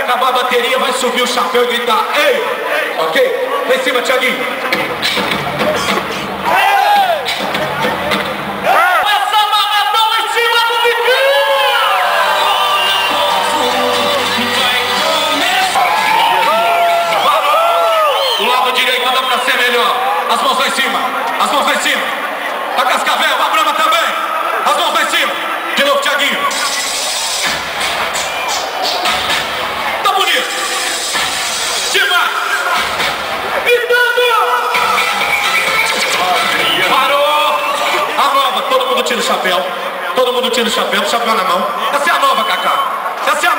acabar a bateria, vai subir o chapéu e gritar ei! Ok? Lá em cima, Thiaguinho. Direito dá pra ser melhor. As mãos lá em cima. As mãos lá em cima. A Cascavel, a Brama também. As mãos lá em cima. De novo, Thiaguinho. Tá bonito. Demais. Gritando. Parou. A nova. Todo mundo tira o chapéu. Todo mundo tira o chapéu. Chapéu na mão. Essa é a nova, Cacá. Essa é a